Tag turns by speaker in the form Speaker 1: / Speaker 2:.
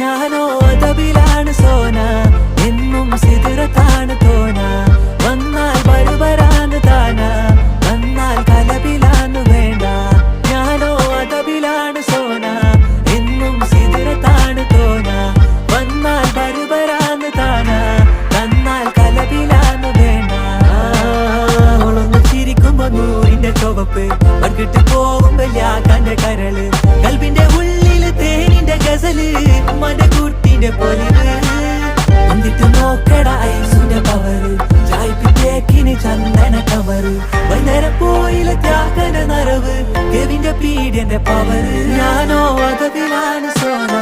Speaker 1: ഞാനോ അതബിലാണ് സോന, എന്നും സിദറത്താണ് തോന. വന്നാൽ ബർബരാണ് താന, വന്നാൽ കലബിലാണ് വേണ്ട. ഞാനോ അതബിലാണ് സോന, എന്നും സിദറത്താണ് തോന. വന്നാൽ ബർബരാണ് താന, വന്നാൽ കലബിലാണ് വേണ്ട. അവളൊന്ന് ചിരിക്കുമ്പോ നൂറിന്റെ ചുവപ്പ്, പങ്കിട്ട് പോകുമ്പോ യാക്കാന്റെ കരള്. കൽബിന്റെ ഉള്ളില് തേനിന്റെ ഗസല്, മടകൂട്ടിന്റെ പൊലിവ്. എന്നിട്ട് നോക്കട ഐസുന്റെ പവറ്, ചായ്പിറ്റേക്കിന് ചന്ദന കവറ്. വൈകുന്നേരം പോയില്ല ത്യാഗന നരവ്, കെവിന്റെ പീഡിയന്റെ പവറ്. ഞാനോ അതബിലാണ് സോന.